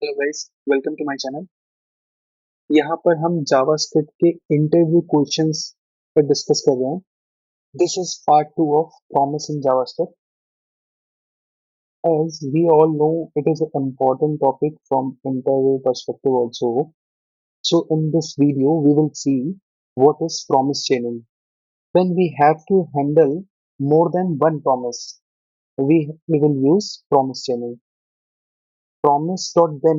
Hello guys, welcome to my channel. यहाँ पर हम जावास्क्रिप्ट के इंटरव्यू क्वेश्चंस पर डिस्कस कर रहे हैं। This is part 2 of promise in JavaScript. As we all know, it is an important topic from interview perspective also. So in this video, we will see what is promise chaining. When we have to handle more than one promise, we will use promise chaining. Promise dot then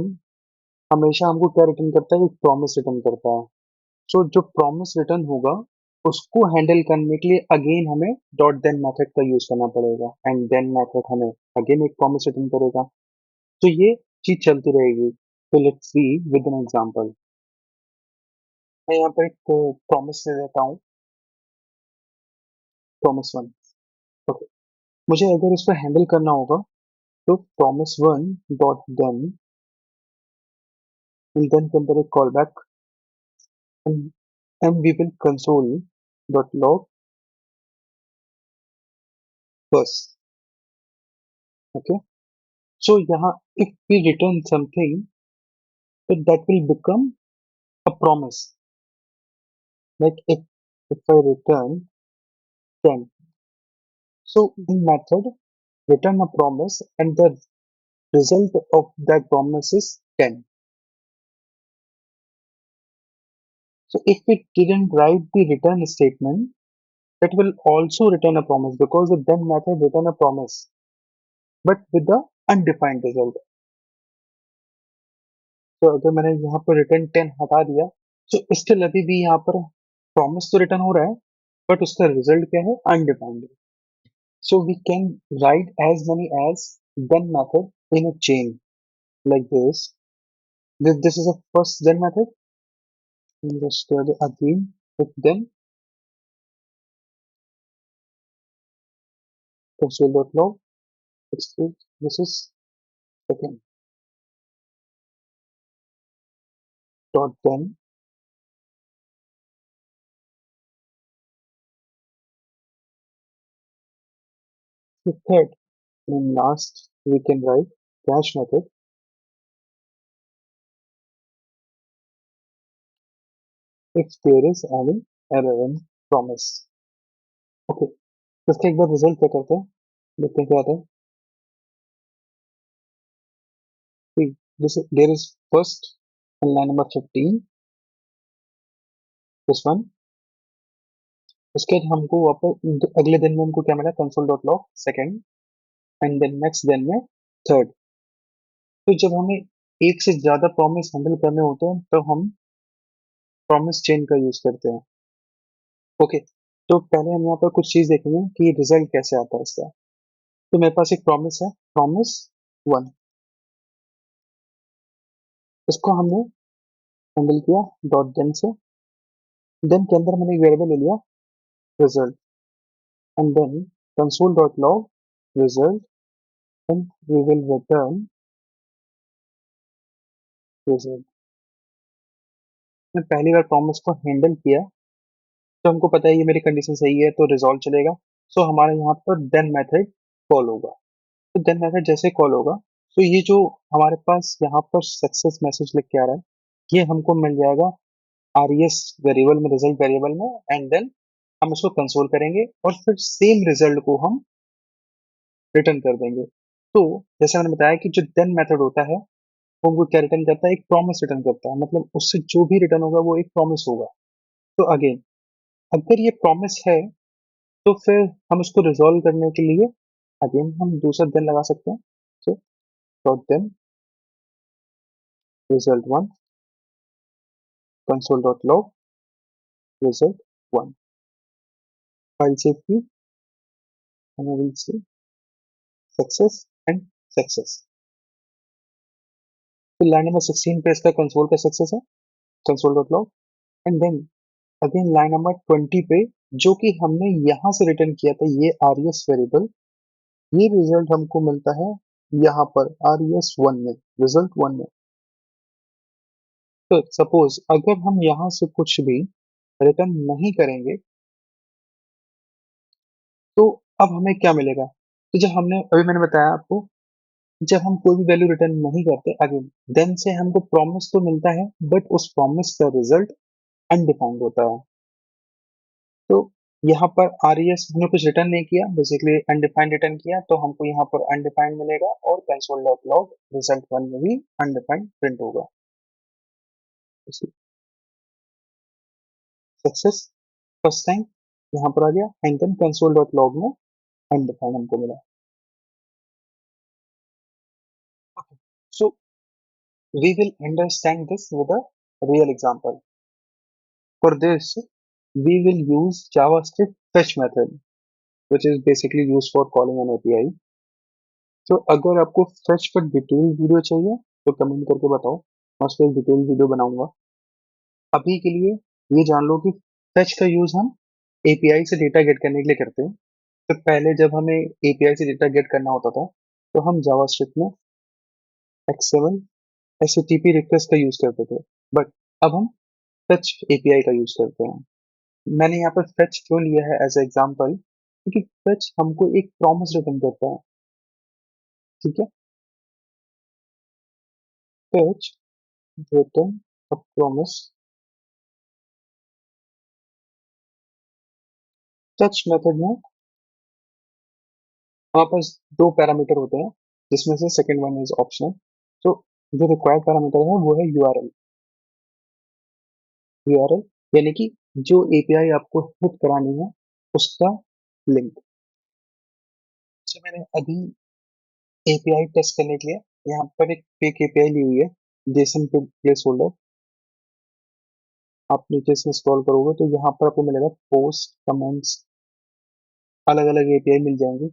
हमेशा हमको क्या return करता है? एक promise return करता है। सो जो promise return होगा उसको हैंडल करने के लिए अगेन हमें डॉट देन मेथड का यूज करना पड़ेगा एंड देन मेथड हमें अगेन एक प्रॉमिस रिटर्न करेगा। तो ये चीज चलती रहेगी। तो let's see with an example. मैं यहाँ पर एक प्रॉमिस दे देता हूँ, प्रॉमिस वन। ओके, मुझे अगर इसको हैंडल करना होगा तो promise one dot then then के अंदर एक call back and we will console dot log first. Okay, so यहाँ if we return something, so that will become a promise. Like if I return 10, so in method return a promise and the result of that promise is 10. So if we didn't write the return statement, that will also return a promise because the then method return a promise, but with the undefined result. तो अगर मैंने यहाँ पर return 10 हटा दिया, तो still अभी भी यहाँ पर प्रॉमिस तो रिटर्न हो रहा है, बट उसका रिजल्ट क्या है? Undefined. So we can write as many as then method in a chain like this. This is a first then method. Just again with then console.log. This is second dot then. The third and last we can write cache method if there is any error in promise. Okay, तो इसका एक बार result क्या करते हैं, देखते हैं क्या आता है। See, there is first in line number 15, this one. उसके बाद हमको वापस अगले दिन में हमको क्या मिला? Console dot log second and then next दिन में थर्ड। तो जब हमें एक से ज्यादा प्रॉमिस हैंडल करने होते हैं तो हम प्रॉमिस चेन का यूज करते हैं। ओके, तो पहले हम यहाँ पर कुछ चीज देखेंगे कि रिजल्ट कैसे आता है इसका। तो मेरे पास एक प्रॉमिस है, प्रॉमिस वन। इसको हमने हैंडल किया डॉट देन से। देन के अंदर मैंने एक वेरिएबल ले लिया result and then console dot log result and we will return result. मैं पहली बार प्रॉमिस को हैंडल किया तो हमको पता है ये मेरी कंडीशन सही है तो रिजॉल्व चलेगा। सो हमारे यहाँ पर देन मेथड कॉल होगा। तो देन मेथड जैसे कॉल होगा तो ये जो हमारे पास यहाँ पर सक्सेस मैसेज लिख के आ रहा है, ये हमको मिल जाएगा आरईएस वेरिएबल में, रिजल्ट वेरिएबल में। एंड देन हम इसको कंसोल करेंगे और फिर सेम रिजल्ट को हम रिटर्न कर देंगे। तो जैसे मैंने बताया कि जो देन मेथड होता है वो हमको क्या रिटर्न करता है? एक प्रॉमिस रिटर्न करता है। मतलब उससे जो भी रिटर्न होगा वो एक प्रॉमिस होगा। तो अगेन अगर ये प्रॉमिस है तो फिर हम इसको रिजॉल्व करने के लिए अगेन हम दूसरा देन लगा सकते हैं। So dot then result one console dot log result one. File save की and we will see success and success। तो लाइन नंबर 16 पे इसका कंसोल का सक्सेस है, console dot log. And then again line number 20 पे जो कि हमने यहाँ से रिटर्न किया था ये आरईएस वेरिएबल, ये रिजल्ट हमको मिलता है यहाँ पर आरईएस वन में, रिजल्ट वन में। तो सपोज अगर हम यहाँ से कुछ भी रिटर्न नहीं करेंगे तो अब हमें क्या मिलेगा? तो जब हमने अभी मैंने बताया आपको जब हम कोई भी वैल्यू रिटर्न नहीं करते अगेन, देन से हमको प्रॉमिस तो मिलता है बट उस प्रॉमिस का रिजल्ट अनडिफाइंड होता है। तो यहाँ पर आरईएस हमने कुछ रिटर्न नहीं किया, बेसिकली अनडिफाइंड रिटर्न किया, तो हमको यहाँ पर अनडिफाइंड मिलेगा और console dot log result one में भी अनडिफाइंड प्रिंट होगा। सक्सेस फर्स्ट टाइम यहाँ पर आ गया, and then console dot log में अनडिफाइंड हमको मिला। So we will understand this with a real example. For this, we will use JavaScript fetch method, which is basically used for calling an API. तो अगर आपको fetch पर detail video चाहिए तो comment करके बताओ, मैं उस पर डिटेल वीडियो बनाऊंगा। अभी के लिए ये जान लो कि fetch का यूज हम API से डेटा गेट करने के लिए करते हैं। तो पहले जब हमें API से डेटा गेट करना होता था तो हम JavaScript में XML HTTP रिक्वेस्ट का यूज करते थे, बट अब हम fetch API का यूज करते हैं। मैंने यहाँ पर फेच क्यों लिया है एज एग्जाम्पल, क्योंकि फेच हमको एक प्रॉमिस रिटर्न करता है। ठीक है, fetch return a promise. Fetch method में हमारे पास दो पैरामीटर होते हैं, जिसमें से सेकंड वन इज ऑप्शनल। तो जो रिक्वायर्ड पैरामीटर है वो है यूआरएल। यूआरएल यानी कि जो एपीआई आपको हिट करानी है उसका लिंक। तो मैंने अभी एपीआई टेस्ट करने के लिए यहाँ पर एक फेक एपीआई ली हुई है, जेसन पे प्लेस होल्डर। आप नीचे से स्क्रॉल करोगे तो यहाँ पर आपको मिलेगा पोस्ट कमेंट्स, अलग अलग एपीआई मिल जाएंगे।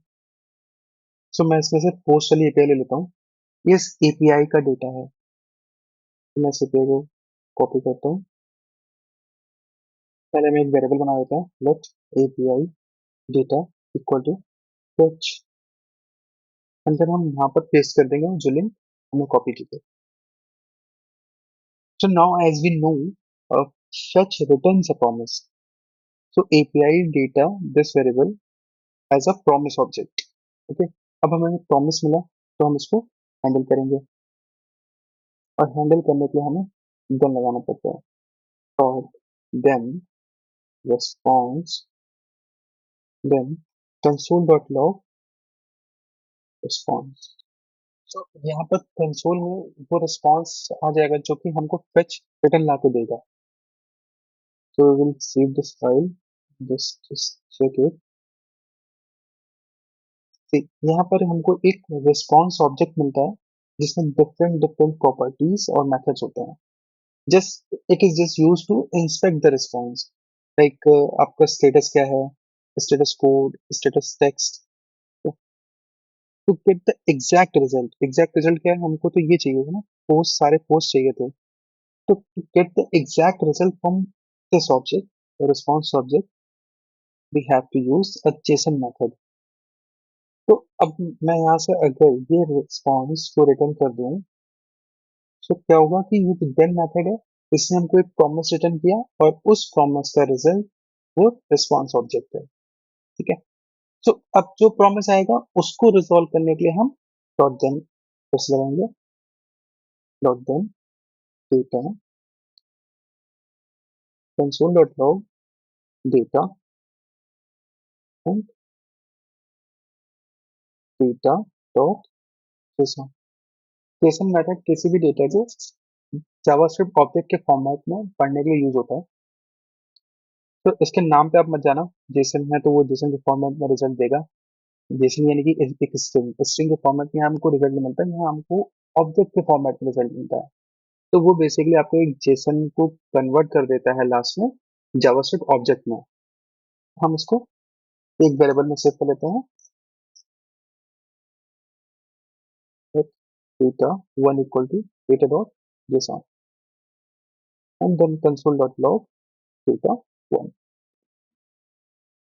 सो मैं इसमें से पोस्ट वाली एपीआई ले लेता हूँ, ये इस एपीआई का डेटा है। तो मैं इस एपीआई को कॉपी करता हूँ। पहले मैं एक वेरिएबल बना देता हूँ, let API data equal to fetch, and then हम यहाँ पर पेस्ट कर देंगे जो लिंक हमने कॉपी की थी। So now as we know fetch returns a promise, so API data this variable as a promise object. Okay, अब हमें प्रॉमिस मिला तो हम इसको हैंडल करेंगे, और हैंडल करने के लिए हमें देन लगाना पड़ता है, और then response, then console.log response। तो यहाँ पर कंसोल में वो रिस्पॉन्स आ जाएगा जो कि हमको फेच रिटर्न ला के देगा। so we will save this file, just check it। यहाँ पर हमको एक रिस्पॉन्स ऑब्जेक्ट मिलता है जिसमें डिफरेंट डिफरेंट प्रॉपर्टीज और मेथड्स होते हैं। Just it is just use to inspect the response, like आपका स्टेटस क्या है, status code, status text, to get the exact result. Exact result क्या है, हमको तो ये चाहिए था ना, पोस्ट सारे पोस्ट चाहिए थे। तो to get the exact result from this object response object we have to use a JSON method. तो अब मैं यहाँ से अगर ये रिस्पॉन्स को रिटर्न कर दूं तो क्या होगा कि ये जो देन मेथड है इसने हमको एक प्रॉमिस रिटर्न किया और उस प्रॉमिस का रिजल्ट वो रिस्पॉन्स ऑब्जेक्ट है। ठीक है, तो अब जो प्रॉमिस आएगा उसको रिजॉल्व करने के लिए हम डॉट देन प्रेस लगाएंगे, dot then data console dot log data and data dot JSON. JSON method किसी भी डेटा को जावास्क्रिप्ट ऑब्जेक्ट के फॉर्मेट में पढ़ने के लिए यूज होता है। तो इसके नाम पे आप मत जाना, जेसन है तो वो जेसन के फॉर्मेट में रिजल्ट देगा। जेसन यानी कि एक स्ट्रिंग, स्ट्रिंग के फॉर्मेट में हमको रिजल्ट नहीं मिलता, यहाँ हमको ऑब्जेक्ट के फॉर्मेट में रिजल्ट मिलता है। तो वो बेसिकली आपको एक जेसन को कन्वर्ट कर देता है लास्ट में जावास्क्रिप्ट ऑब्जेक्ट में। हम इसको एक वेरिएबल में सेव कर लेते हैं, data one equal to data dot JSON and then console dot log data one.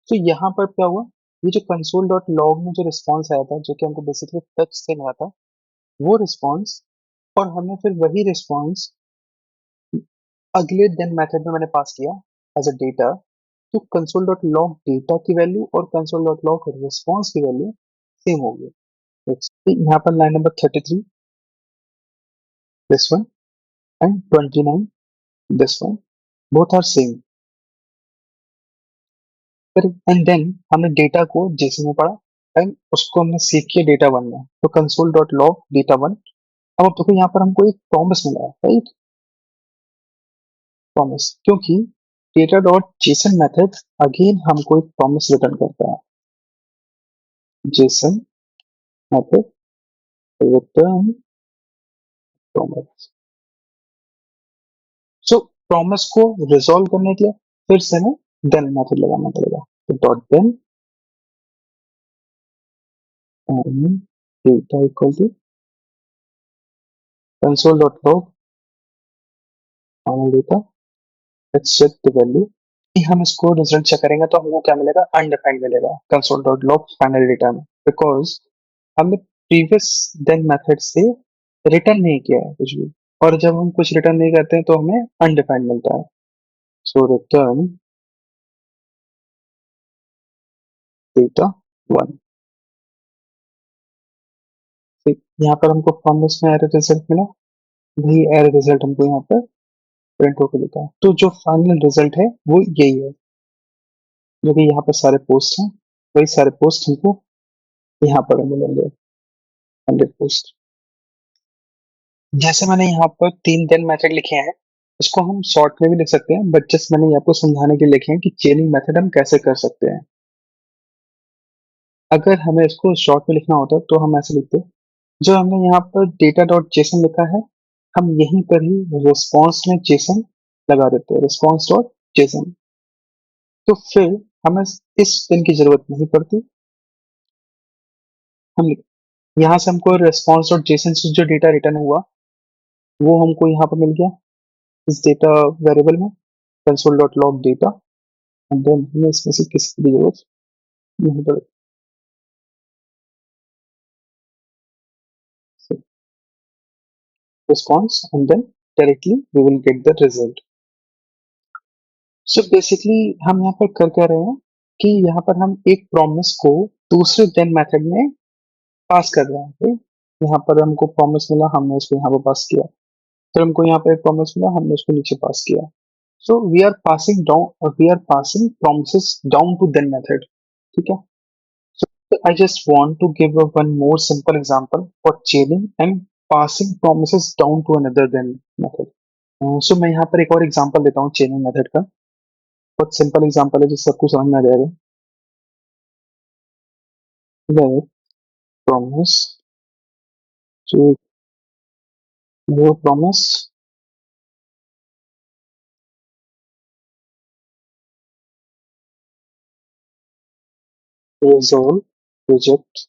तो यहाँ पर क्या हुआ, ये जो कंसोल डॉट लॉग में जो रिस्पॉन्स आया था जो कि हमको बेसिकली टेक्स्ट से मिला था, वो रिस्पॉन्स, और हमने फिर वही रिस्पॉन्स अगले देन मेथड में मैंने पास किया एज अ डेटा। तो कंसोल डॉट लॉग डेटा की वैल्यू और कंसोल डॉट लॉग रिस्पॉन्स की वैल्यू सेम होगी। यहाँ पर line number 33, this one, and 29, this one, both are same. फिर एंड देन हमने डेटा को जेसन में पढ़ा एंड उसको हमने सेव किया डेटा वन में, तो console dot log data one. अब देखो यहाँ पर हमको एक प्रॉमिस मिला है, राइट? प्रॉमिस, क्योंकि data dot JSON method again हमको एक प्रॉमिस रिटर्न करता है। JSON method return promise. So promise को रिजॉल्व करने के लिए फिर से हमें देन मेथड लगाना पड़ेगा, तो dot then data equal to console dot log final data, let's check the value. हम इसको रिजल्ट चेक करेंगे तो हमको क्या मिलेगा? अनडिफाइंड मिलेगा console dot log final data में, बिकॉज हमने प्रीवियस देन मेथड से रिटर्न नहीं किया है कुछ भी, और जब हम कुछ रिटर्न नहीं करते हैं तो हमें अनडिफाइंड मिलता है। सो रिटर्न डेटा वन। यहाँ पर हमको प्रॉमिस में एरर रिजल्ट मिला, वही एरर रिजल्ट हमको यहाँ पर प्रिंट होकर लिखा है। तो जो फाइनल रिजल्ट है वो यही है, जो कि यहाँ पर सारे पोस्ट हैं, वही सारे पोस्ट हमको यहाँ पर मिलेंगे, 100 पोस्ट। जैसे मैंने यहाँ पर 3 देन मेथड लिखे हैं, इसको हम शॉर्ट में भी लिख सकते हैं, बट जस्ट मैंने आपको समझाने के लिए लिखे हैं कि चेनिंग मेथड हम कैसे कर सकते हैं। अगर हमें इसको शॉर्ट में लिखना होता तो हम ऐसे लिखते, जो हमने यहाँ पर डेटा डॉट जेसन लिखा है, हम यहीं पर ही रिस्पॉन्स में जेसन लगा देते हैं, रिस्पॉन्स डॉट जेसन। तो फिर हमें इस पिन की जरूरत नहीं पड़ती। हम यहाँ से हमको रिस्पॉन्स डॉट जेसन से जो डेटा रिटर्न हुआ वो हमको यहाँ पर मिल गया इस डेटा वेरिएबल में, console dot log data, and then हमें इसमें से किसी की भी जरूरत नहीं पड़ती। Response and then directly we will get the result. So basically हम यहाँ पर कर क्या रहे हैं कि यहाँ पर हम एक प्रॉमिस को दूसरे देन मेथड में पास कर रहे हैं, right? यहाँ पर हमको प्रॉमिस मिला, हमने उसको यहाँ पर पास किया, फिर हमको यहाँ पर एक प्रॉमिस मिला, हमने उसको नीचे पास किया। So we are passing promises down to then method, ठीक है? So I just want to give one more simple example for chaining and passing promises down to another then method. सो मैं यहाँ पर एक और एग्जांपल देता हूँ चेनिंग मेथड का, बहुत सिंपल एग्जांपल है जिससे सबको समझ में आ जाएगा। लेट प्रॉमिस टू वो promise resolve reject,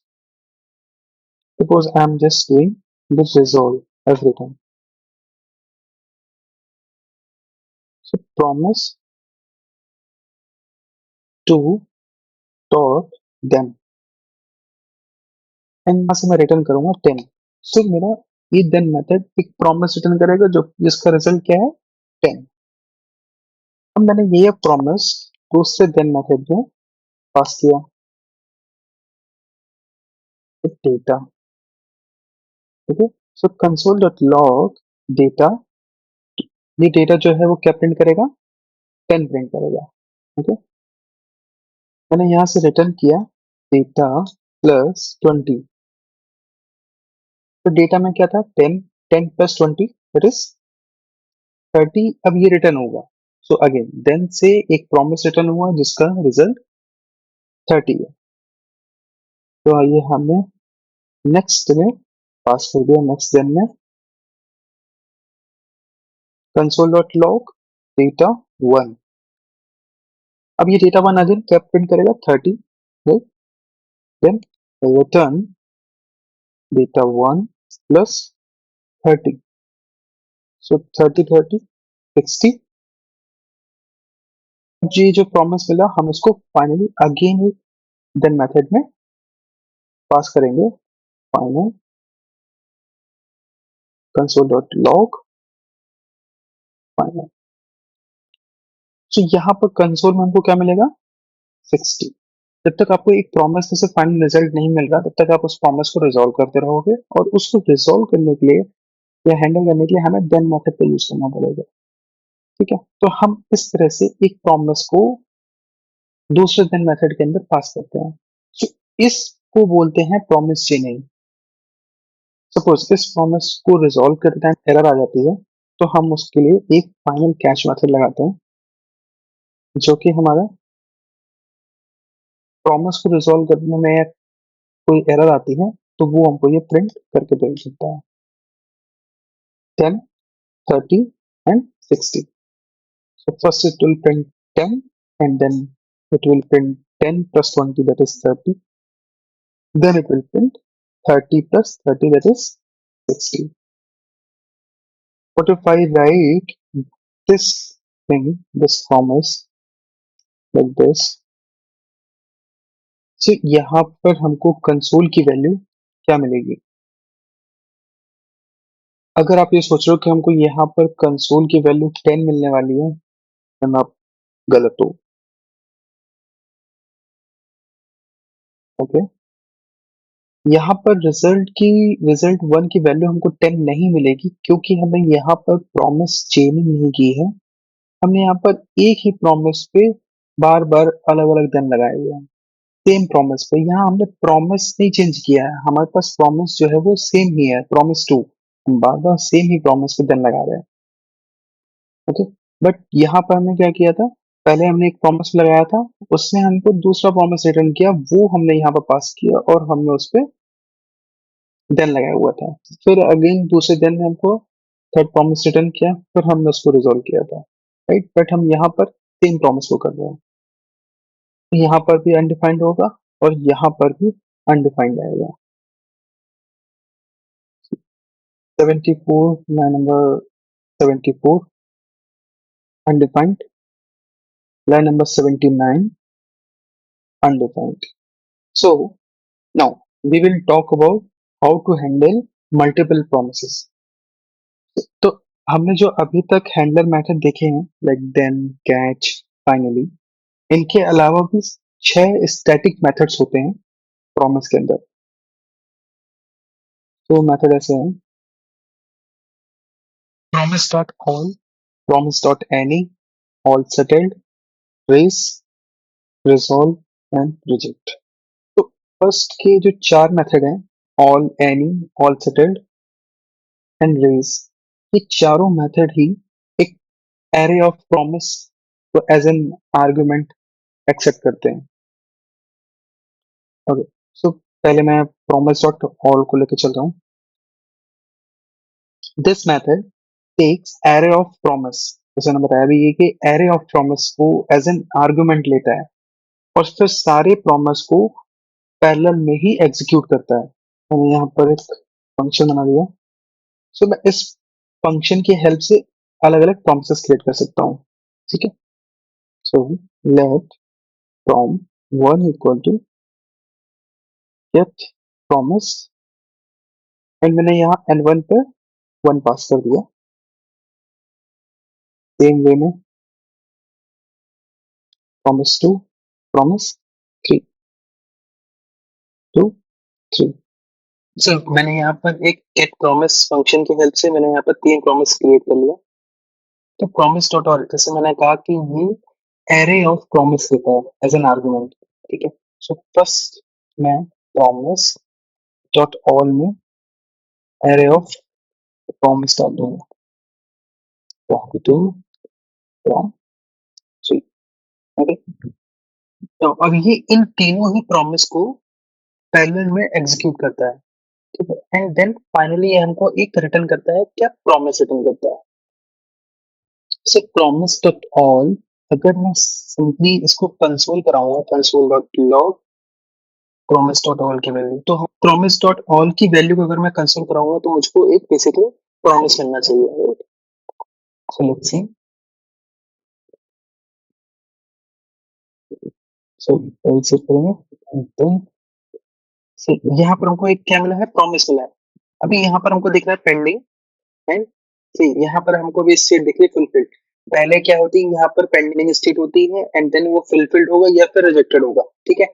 because I am just doing this resolve every time. So promise to dot then, and यहाँ से मैं रिटर्न करूंगा 10। सो मेरा ये देन मेथड एक प्रॉमिस रिटर्न करेगा जो जिसका रिजल्ट क्या है? 10। अब मैंने ये प्रॉमिस दूसरे देन मेथड में पास किया डेटा, ठीक है? सो कंसोल डॉट लॉग डेटा, ये डेटा जो है वो क्या प्रिंट करेगा? 10 प्रिंट करेगा, ठीक है? मैंने यहाँ से रिटर्न किया डेटा प्लस 20, तो डेटा में क्या था? 10, 10 प्लस 20 इट इज 30। अब ये रिटर्न होगा, सो अगेन देन से एक प्रॉमिस रिटर्न हुआ जिसका रिजल्ट 30 है। तो ये हमने नेक्स्ट में पास कर दिया, नेक्स्ट देन में console dot log data one. अब ये डेटा वन अगेन क्या प्रिंट करेगा? 30, right? Then return data one plus 30, so 30 30 60। ये जो प्रॉमिस मिला हम इसको फाइनली अगेन देन मेथड में पास करेंगे, final console dot log final. तो यहाँ पर कंसोल में हमको क्या मिलेगा? 60। जब तक आपको एक प्रॉमिस में से फाइनल रिजल्ट नहीं मिल रहा, तब तक आप उस प्रॉमिस को रिजॉल्व करते रहोगे, और उसको रिजॉल्व करने के लिए या हैंडल करने के लिए हमें देन मेथड का यूज करना पड़ेगा। ठीक है, तो हम इस तरह से एक प्रॉमिस को दूसरे देन मेथड के अंदर पास करते हैं। तो इसको बोलते हैं प्रॉमिस चेनिंग। सपोज इस प्रॉमिस को रिजॉल्व करते टाइम एरर आ जाती है, तो हम उसके लिए एक फाइनल कैच मेथड लगाते हैं, जो कि हमारा प्रॉमिस को रिजॉल्व करने में कोई एरर आती है, तो वो हमको ये प्रिंट करके दे देता है 10, 30 and 60. So first it will print 10, and then it will print 10 plus 20, that is 30. Then it will print 30 plus 30, that is 60. What if I write this thing, this promise, like this? So यहाँ पर हमको console की value क्या मिलेगी? अगर आप ये सोच रहे हो कि हमको यहाँ पर कंसोल की वैल्यू 10 मिलने वाली है, then आप गलत हो। ओके, यहाँ पर रिजल्ट 1 की वैल्यू हमको 10 नहीं मिलेगी, क्योंकि हमने यहाँ पर प्रॉमिस चेनिंग नहीं की है। हमने यहाँ पर एक ही प्रॉमिस पे बार बार अलग अलग दिन लगाए हुए हैं, सेम प्रॉमिस पे। यहाँ हमने प्रॉमिस नहीं चेंज किया है, हमारे पास प्रॉमिस जो है वो सेम ही है, प्रॉमिस 2। हम बार बार सेम ही प्रॉमिस पे दिन लगा रहे हैं। ओके, बट यहाँ पर हमने क्या किया था, पहले हमने एक प्रॉमिस लगाया था, उसने हमको दूसरा प्रॉमिस रिटर्न किया, वो हमने यहाँ पर पास किया, और हमने उस पर देन लगाया हुआ था। फिर अगेन दूसरे दिन में हमको थर्ड प्रॉमिस रिटर्न किया, फिर हमने उसको रिजॉल्व किया था, राइट। बट हम यहाँ पर सेम प्रॉमिस को कर रहे हैं, तो यहाँ पर भी अनडिफाइंड होगा और यहाँ पर भी अनडिफाइंड आएगा। 74, line number 74 undefined, line number 79 undefined. So now we will talk about how to handle multiple promises. तो हमने जो अभी तक हैंडलर मेथड देखे हैं, लाइक देन, कैच, फाइनली, इनके अलावा भी 6 स्टैटिक मेथड्स होते हैं प्रॉमिस के अंदर। तो मेथड ऐसे हैं: promise dot all, promise dot any, all settled, raise, resolve and reject। तो फर्स्ट के जो 4 मेथड हैं, all, any, all settled and race, ये चारों मेथड ही एक एरे ऑफ प्रॉमिस को एज एन आर्गुमेंट एक्सेप्ट करते हैं। ओके, सो पहले मैं प्रॉमिस डॉट ऑल को लेकर चल रहा हूँ। This method takes array of promise, जैसे मैंने बताया भी, ये कि एरे ऑफ प्रॉमिस को एज एन आर्गुमेंट लेता है और फिर सारे प्रॉमिस को पैरेलल में ही एग्जीक्यूट करता है। मैंने यहाँ पर एक फंक्शन बना दिया। सो मैं इस फंक्शन की हेल्प से अलग अलग प्रॉमिसेस क्रिएट कर सकता हूँ। ठीक है, so let from 1 equal to get promise, and मैंने यहाँ n1 पर 1 पास कर दिया। सेम वे में प्रॉमिस 2, प्रॉमिस 3, 2, 3। सर मैंने यहाँ पर एक गेट प्रॉमिस फंक्शन की हेल्प से मैंने यहाँ पर 3 प्रॉमिस क्रिएट कर लिया। तो प्रॉमिस डॉट ऑल, जैसे मैंने कहा कि ये एरे ऑफ प्रॉमिस देता है एज एन आर्गुमेंट। ठीक है, सो फर्स्ट मैं प्रॉमिस डॉट ऑल में एरे ऑफ प्रॉमिस डाल दूंगा, फ्रॉम 2, फ्रॉम 3। ओके, तो अब ये इन तीनों ही प्रॉमिस को पैरेलल में एग्जीक्यूट करता है। ठीक है, एंड देन फाइनली ये हमको एक रिटर्न करता है, क्या प्रॉमिस रिटर्न करता है। सो प्रॉमिस डॉट ऑल, अगर मैं सिंपली इसको कंसोल कराऊंगा, console dot log promise dot all की वैल्यू, तो प्रॉमिस डॉट ऑल की वैल्यू को अगर मैं कंसोल कराऊंगा तो मुझको एक बेसिकली प्रॉमिस मिलना चाहिए। सो लेट्स सी, सो कैसे करेंगे, देन यहाँ पर हमको एक क्या मिला है, प्रॉमिस मिला है। अभी यहाँ पर हमको दिख रहा है पेंडिंग, एंड सी यहाँ पर हमको भी स्टेट दिख रही है फुलफिल्ड। पहले क्या होती है, यहाँ पर पेंडिंग स्टेट होती है, एंड देन वो फुलफिल्ड होगा या फिर रिजेक्टेड होगा। ठीक है,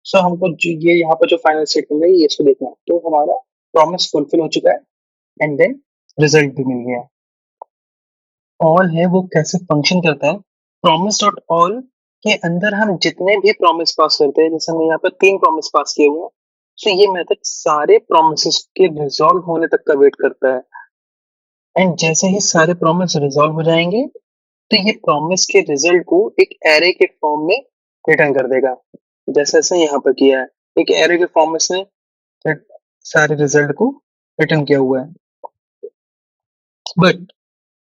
सो हमको ये यहाँ पर जो फाइनल स्टेटमेंट है ये इसको देखना है, तो हमारा प्रॉमिस फुलफिल हो चुका है एंड देन रिजल्ट भी मिल गया। ऑल है वो कैसे फंक्शन करता है, प्रॉमिस डॉट ऑल के अंदर हम जितने भी प्रॉमिस पास करते हैं, जैसे हमने यहाँ पर 3 प्रॉमिस पास किए हुए हैं, तो ये मेथड सारे प्रोमिस के रिजॉल्व होने तक का वेट करता है। एंड जैसे ही सारे प्रॉमिस रिजॉल्व हो जाएंगे, तो ये प्रॉमिस के रिजल्ट को एक एरे के फॉर्म में रिटर्न कर देगा, जैसे जैसे यहाँ पर किया है। एक एरे के फॉर्म में से सारे रिजल्ट को रिटर्न किया हुआ है। बट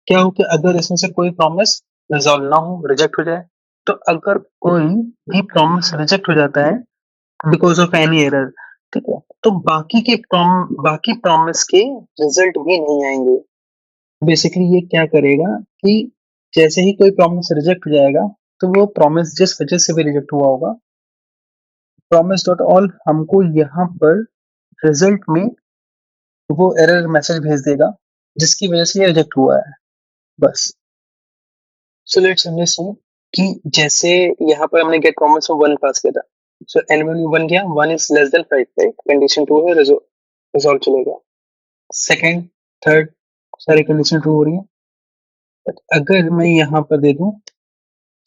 क्या हो कि अगर इसमें से कोई प्रॉमिस रिजॉल्व ना हो, रिजेक्ट हो जाए, तो अगर कोई भी प्रॉमिस रिजेक्ट हो जाता है बिकॉज ऑफ एनी एरर, ठीक है, तो बाकी प्रॉमिस के रिजल्ट भी नहीं आएंगे। बेसिकली ये क्या करेगा कि जैसे ही कोई प्रॉमिस रिजेक्ट हो जाएगा, तो वो प्रॉमिस जिस वजह से भी रिजेक्ट हुआ होगा, प्रॉमिस डॉट ऑल हमको यहाँ पर रिजल्ट में वो एरर मैसेज भेज देगा जिसकी वजह से ये रिजेक्ट हुआ है, बस। सो लेट्स अंडरस्टैंड कि जैसे यहाँ पर हमने गेट प्रॉमिस में 1 पास किया था, सो एलिमेंट में 1 गया, 1 is less than 5, right, condition 2 है, रिजॉल्व चलेगा। सेकंड, थर्ड, सारी कंडीशन ट्रू हो रही है। बट अगर मैं यहाँ पर दे दूं,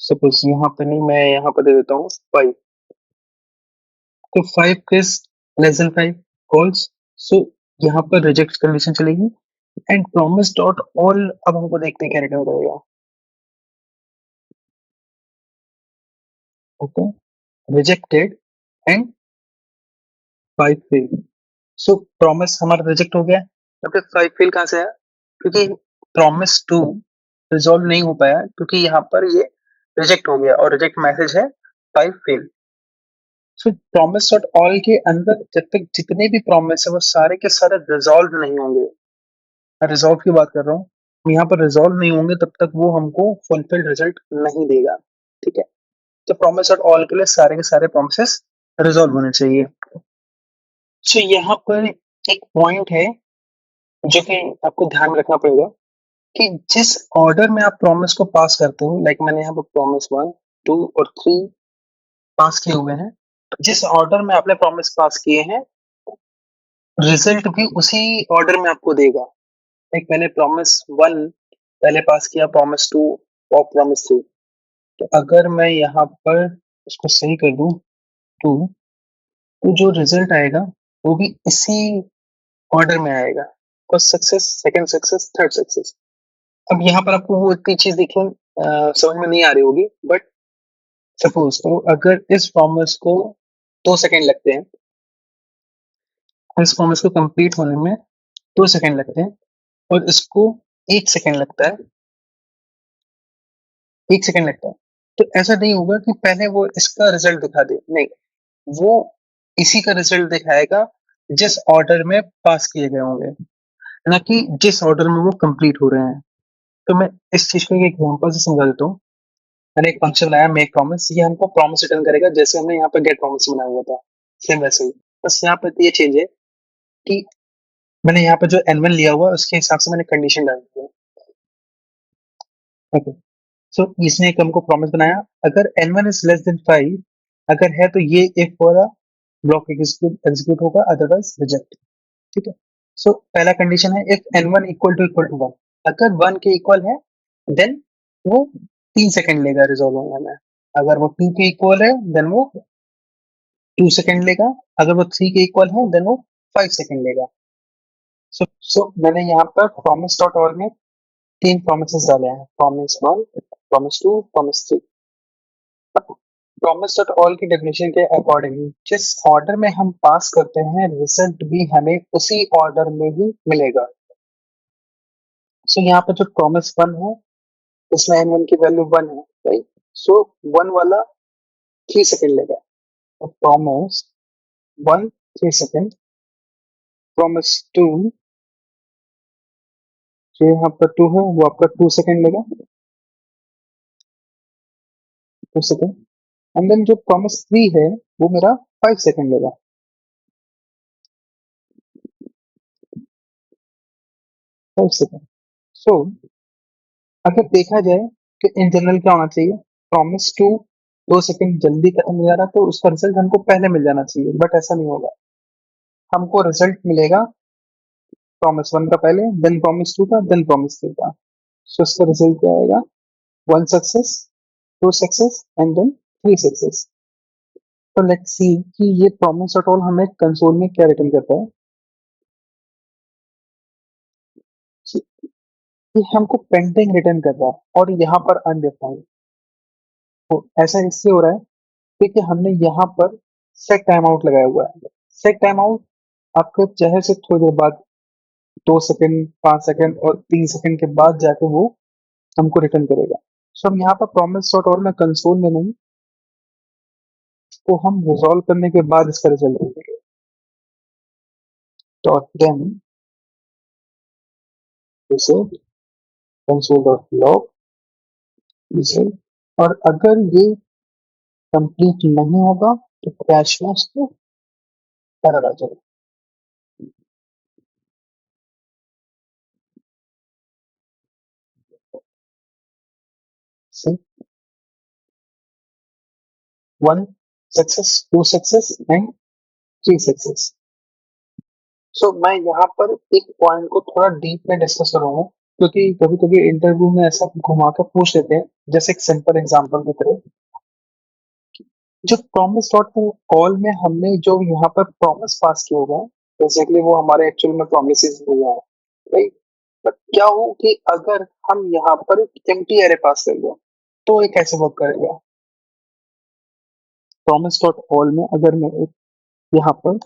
सपोज यहाँ पर नहीं, मैं यहाँ पर दे देता हूँ 5, तो 5 इज लेस देन 5 फॉल्स, सो यहाँ पर रिजेक्ट कंडीशन चलेगी। एंड प्रॉमिस डॉट ऑल अब हमको देखते हैं क्या रिटर्न करेगा। Okay, rejected and 5 fail. So promise हमारा रिजेक्ट हो गया, तो फिर 5 फेल कहाँ से आया, क्योंकि प्रॉमिस टू रिजॉल्व नहीं हो पाया, क्योंकि यहाँ पर ये रिजेक्ट हो गया और रिजेक्ट मैसेज है 5 फेल। सो प्रॉमिस डॉट ऑल के अंदर जब तक जितने भी प्रॉमिस है वो सारे के सारे रिजॉल्व नहीं होंगे, मैं रिजॉल्व की बात कर रहा हूँ, यहाँ पर रिजॉल्व नहीं होंगे तब तक वो हमको फुलफिल्ड रिजल्ट नहीं देगा, ठीक है। तो प्रॉमिस डॉट ऑल के लिए सारे के सारे प्रॉमिसेस रिजॉल्व होने चाहिए। सो यहाँ पर एक पॉइंट है जो कि आपको ध्यान में रखना पड़ेगा कि जिस ऑर्डर में आप प्रॉमिस को पास करते हो, लाइक मैंने यहाँ पर प्रॉमिस 1, 2 और 3 पास किए हुए हैं, जिस ऑर्डर में आपने प्रॉमिस पास किए हैं, रिजल्ट भी उसी ऑर्डर में आपको देगा। लाइक मैंने प्रॉमिस 1 पहले पास किया, प्रॉमिस 2 और प्रॉमिस 3, तो अगर मैं यहाँ पर उसको सही कर दूं 2, तो जो रिजल्ट आएगा वो भी इसी ऑर्डर में आएगा, first success, second success, third success. अब यहाँ पर आपको वो इतनी चीज देखिए समझ में नहीं आ रही होगी, बट सपोज करो अगर इस प्रॉमिस को 2 सेकंड लगते हैं, इस प्रॉमिस को कंप्लीट होने में 2 सेकंड लगते हैं, और इसको 1 सेकंड लगता है, 1 सेकंड लगता है, तो ऐसा नहीं होगा कि पहले वो इसका रिजल्ट दिखा दे, नहीं, वो इसी का रिजल्ट दिखाएगा जिस ऑर्डर में पास किए गए होंगे, ना कि जिस ऑर्डर में वो कंप्लीट हो रहे हैं। तो मैं इस चीज को एक एग्जांपल से समझा देता हूँ। मैंने एक फंक्शन बनाया मेक प्रॉमिस, ये हमको प्रॉमिस रिटर्न करेगा जैसे हमने यहाँ पर गेट प्रॉमिस बनाया हुआ था, सेम वैसे ही। बस यहाँ पर ये चेंज है कि मैंने यहाँ पर जो n1 लिया हुआ है उसके हिसाब से मैंने कंडीशन डाल दी है। ओके, सो इसने एक हमको प्रॉमिस बनाया, अगर n1 इज लेस देन 5, अगर है तो ये एक वाला ब्लॉक एग्जीक्यूट होगा, अदरवाइज रिजेक्ट, ठीक है। सो पहला कंडीशन है इफ n1 इक्वल टू 1, अगर 1 के इक्वल है देन वो 3 सेकंड लेगा रिजॉल्व होने में, अगर वो 2 के इक्वल है देन वो 2 सेकंड लेगा, अगर वो 3 के इक्वल है देन वो 5 सेकंड लेगा। सो मैंने यहाँ पर प्रॉमिस डॉट ऑल में 3 प्रोमिसेस डाले हैं, promise 1, promise 2, promise 3। Promise dot all की डेफिनेशन के अकॉर्डिंग जिस ऑर्डर में हम पास करते हैं रिजल्ट भी हमें उसी ऑर्डर में ही मिलेगा। सो यहाँ पर जो प्रॉमिस 1 है इसमें n1 की वैल्यू 1 है, राइट, सो 1 वाला 3 सेकंड लेगा, तो प्रॉमिस 1 3 सेकंड, प्रॉमिस 2 जो यहाँ पर 2 है वो आपका 2 सेकंड लेगा, 2 सेकंड, एंड देन जो प्रॉमिस 3 है वो मेरा 5 सेकंड लेगा, 5 सेकंड। सो अगर देखा जाए कि इन जनरल क्या होना चाहिए, प्रॉमिस 2 2 सेकंड जल्दी खत्म हो जा रहा है तो उसका रिजल्ट हमको पहले मिल जाना चाहिए, बट ऐसा नहीं होगा। हमको रिजल्ट मिलेगा प्रॉमिस वन का पहले, देन प्रॉमिस टू का, देन प्रॉमिस थ्री का। सो इसका रिजल्ट क्या आएगा? One success, two success and then three success. तो लेट्स सी कि ये प्रॉमिस एट ऑल हमें कंसोल में क्या रिटर्न करता है। So, ये हमको पेंडिंग रिटर्न कर रहा है और यहाँ पर अनडिफाइंड। तो ऐसा इससे हो रहा है क्योंकि हमने यहाँ पर सेट टाइम आउट लगाया हुआ है। सेट टाइम आउट आपके चेहरे से थोड़ी देर बाद, 2 सेकंड, 5 सेकंड और 3 सेकंड के बाद जाके वो हमको रिटर्न करेगा। सो हम यहाँ पर प्रॉमिस डॉट और में कंसोल में नहीं, तो हम रिजॉल्व करने के बाद इसका रिजल्ट देंगे। Dot then result console dot log result. और अगर ये कंप्लीट नहीं होगा तो क्रैश मैच को एरर आ जाएगा। See one success, two success and three success. So मैं यहाँ पर एक पॉइंट को थोड़ा डीप में डिस्कस करूंगा, क्योंकि कभी कभी इंटरव्यू में ऐसा घुमा कर पूछ लेते हैं। जैसे एक सिंपल एग्जांपल की तरह, जो प्रॉमिस डॉट कॉल में हमने जो यहाँ पर प्रॉमिस पास किया हुआ है, बेसिकली वो हमारे एक्चुअल में प्रोमिस हुआ है, राइट। बट क्या हो कि अगर हम यहाँ पर एक एम्प्टी एरे पास कर दें तो ये कैसे वर्क करेगा? प्रॉमिस डॉट कॉल में अगर मैं एक यहाँ पर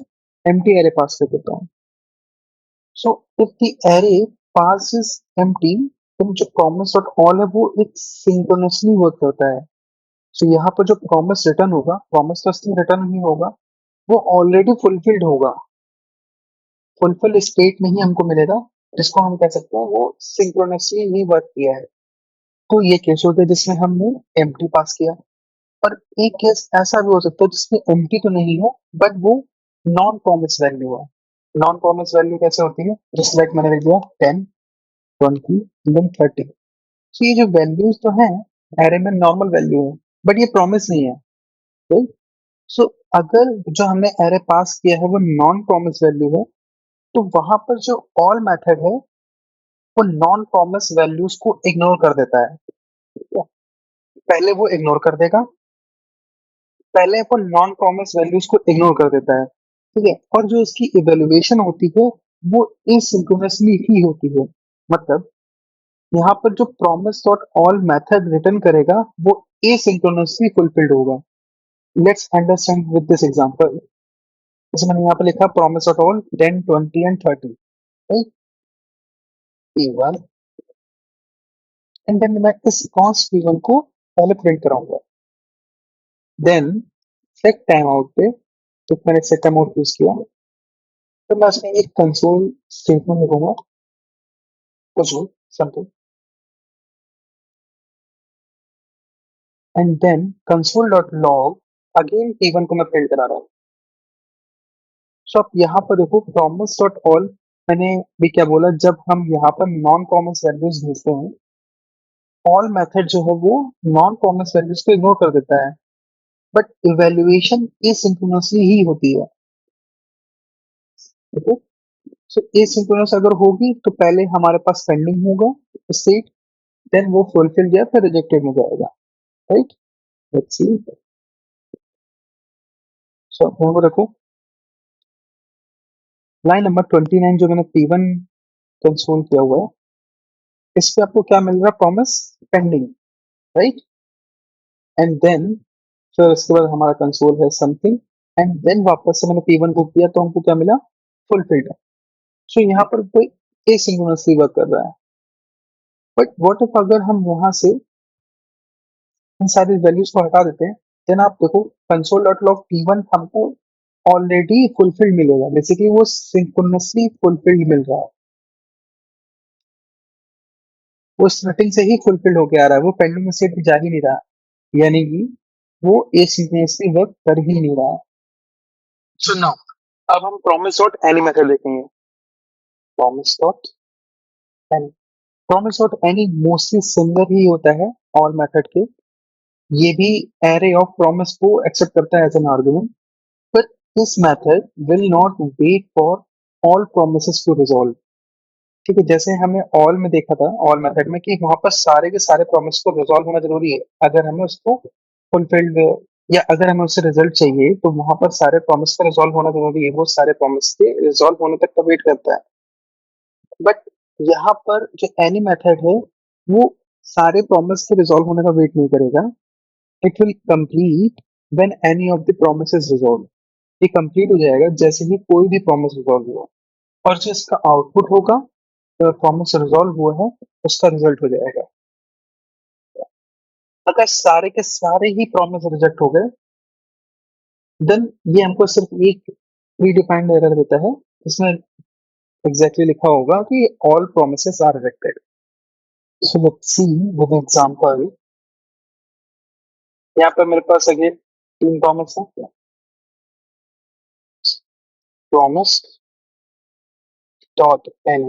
एम्प्टी एरे पास कर देता हूँ, so if the array pass is empty, तो जो प्रॉमिस डॉट कॉल है वो एक सिंक्रोनसली वर्क करता है। सो यहाँ पर जो प्रॉमिस रिटर्न होगा, प्रॉमिस तो इसलिए रिटर्न नहीं होगा, वो ऑलरेडी फुलफिल्ड होगा। फुलफिल स्टेट में ही हमको मिलेगा, जिसको हम कह सकते हैं वो सिंक्रोनसली ही वर्क किया है। तो ये केस होता है जिसमें हमने एम्प्टी पास किया। और एक केस ऐसा भी हो सकता है जिसमें एम्प्टी तो नहीं हो, बट वो नॉन प्रॉमिस वैल्यू है। नॉन प्रॉमिस वैल्यू कैसे होती है? जस्ट लाइक मैंने लिख दिया 10, 20 देन 30। तो ये जो वैल्यूज तो हैं एरे में नॉर्मल वैल्यू है, बट ये प्रॉमिस नहीं है, राइट। सो अगर जो हमने एरे पास किया है वो नॉन प्रॉमिस वैल्यू है, तो वहां पर जो ऑल मेथड है वो नॉन प्रॉमिस वैल्यूज को इग्नोर कर देता है, ठीक है? पहले वो इग्नोर कर देगा, पहले वो नॉन प्रॉमिस वैल्यूज को इग्नोर कर देता है, ठीक है। और जो इसकी इवेल्युएशन होती है वो एसिंक्रोनसली ही होती है। मतलब यहाँ पर जो promise dot all method return करेगा वो एसिंक्रोनसली फुलफिल्ड होगा। Let's understand with this example. जैसे मैंने यहाँ पर लिखा promise dot all 10, 20 and 30, right. P1 and then मैं इस कॉन्स्ट P1 को पहले प्रिंट कराऊंगा। देन सेट टाइम आउट पे, तो मैंने सेट टाइम आउट यूज किया, तो मैं उसमें एक कंसोल स्टेटमेंट लिखूंगा, कुछ भी something, and then console dot log, again P1 को मैं प्रिंट करा रहा हूँ। सो आप यहाँ पर देखो प्रॉमिस डॉट ऑल, मैंने भी क्या बोला, जब हम यहाँ पर नॉन प्रॉमिस वैल्यूज भेजते हैं, ऑल मेथड जो है वो नॉन प्रॉमिस वैल्यूज को इग्नोर कर देता है, बट इवेल्युएशन एसिंक्रोनसली ही होती है, ठीक है। सो एसिंक्रोनस अगर होगी तो पहले हमारे पास पेंडिंग होगा स्टेट, देन वो फुलफिल गया फिर रिजेक्टेड हो जाएगा, राइट। Let's see. सो यहाँ पर देखो लाइन नंबर 29 जो मैंने P1 कंसोल किया हुआ है, इस पे आपको क्या मिल रहा है? Promise pending, right. And then फिर उसके बाद हमारा कंसोल है समथिंग, एंड देन वापस से मैंने P1 को किया तो हमको क्या मिला? फुलफिल्ड। सो यहाँ पर कोई एसिंक्रोनसली वर्क कर रहा है। बट व्हाट इफ अगर हम यहाँ से इन सारी वैल्यूज को हटा देते हैं, देन आप देखो कंसोल डॉट लॉग P1 हमको ऑलरेडी फुलफिल्ड मिलेगा, बेसिकली वो सिंक्रोनसली फुलफिल्ड मिल रहा है, वो स्टार्टिंग से ही फुलफिल्ड होके आ रहा है, वो पेंडिंग स्टेट में जा ही नहीं रहा, यानी कि वो एसिंक्रोनसली वर्क कर ही नहीं रहा है। सो नाउ अब हम प्रॉमिस डॉट एनी मेथड देखेंगे। Promise dot any, promise dot any mostly similar ही होता है ऑल मेथड के, ये भी एरे ऑफ प्रॉमिस को एक्सेप्ट करता है as an argument, but this method will not wait for all promises to resolve. ठीक है, जैसे हमें ऑल में देखा था, ऑल मेथड में, कि वहां पर सारे के सारे प्रॉमिस को रिजॉल्व होना जरूरी है अगर हमें उसको फुलफिल्ड, या अगर हमें उससे रिजल्ट चाहिए तो वहां पर सारे प्रॉमिस का रिजॉल्व होना जरूरी है, वो सारे प्रॉमिस के रिजॉल्व होने तक का वेट करता है। बट यहाँ पर जो एनी मेथड है वो सारे प्रॉमिस के रिजॉल्व होने का वेट नहीं करेगा। It will complete when any of the promise is resolve. ये कंप्लीट हो जाएगा जैसे ही कोई भी प्रॉमिस रिजॉल्व हुआ, और जो इसका आउटपुट होगा, प्रॉमिस रिजॉल्व हुआ है, उसका रिजल्ट हो जाएगा। अगर सारे के सारे ही प्रॉमिस रिजेक्ट हो गए, देन ये हमको सिर्फ एक प्री डिफाइंड एरर देता है, इसमें एग्जैक्टली लिखा होगा कि all promises are rejected. So let's see with example. यहाँ पर मेरे पास अगेन तीन प्रॉमिस है। Promise dot any,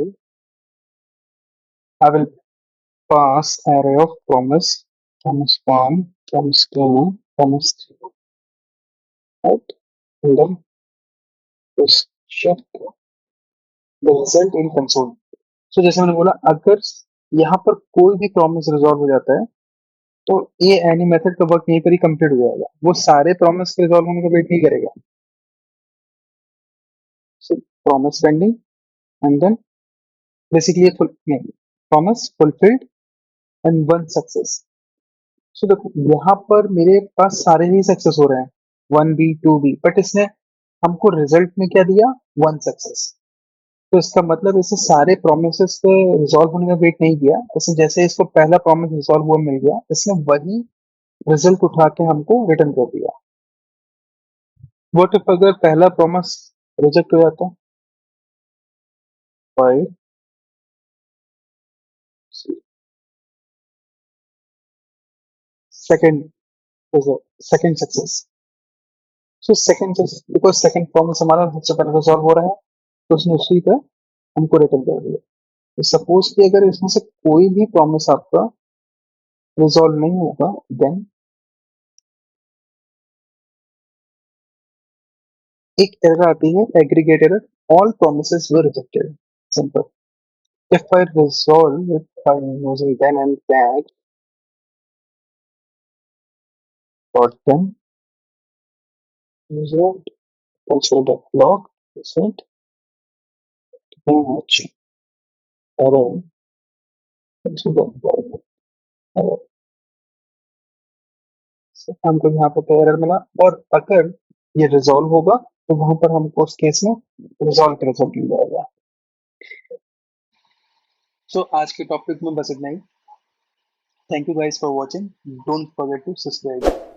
I will pass array of promise, promise 1, promise 2, promise 3, right? And then just check the result in console. So जैसे मैंने बोला, अगर यहाँ पर कोई भी प्रॉमिस रिजॉल्व हो जाता है तो ये एनी मेथड का वर्क यहीं पर ही कंप्लीट हो जाएगा, वो सारे प्रॉमिस के रिजॉल्व होने का वेट नहीं करेगा। So promise pending, and then basically promise fulfilled and one success. So देखो, यहाँ पर मेरे पास सारे ही सक्सेस हो रहे हैं, one B two B, but इसने हमको रिजल्ट में क्या दिया, वन सक्सेस। तो इसका मतलब इसे सारे प्रोमिस के रिजॉल्व होने का वेट नहीं किया, इसने जैसे इसको पहला प्रॉमिस रिजॉल्व हुआ मिल गया, इसने वही रिजल्ट उठा के हमको रिटर्न कर दिया। व्हाट इफ अगर पहला प्रॉमिस रिजेक्ट हो जाता, five second second success. So second, because second promise हमारा सबसे पहले रिजॉल्व हो रहा है, तो उसने उसी पे हमको रिटर्न कर दिया। तो सपोज कि अगर इसमें से कोई भी प्रॉमिस आपका रिजॉल्व नहीं होगा, देन एक एरर आती है, aggregate error, all promises were rejected. Simple. If I resolve it by using then and that dot then resolve also the log result match error into the log error। So, हमको यहाँ पर error मिला, और अगर ये resolve होगा तो वहां पर हमको उस केस में रिजॉल्व का रिजल्ट मिल जाएगा। सो आज के टॉपिक में बस इतना ही। Thank you guys for watching, don't forget to subscribe.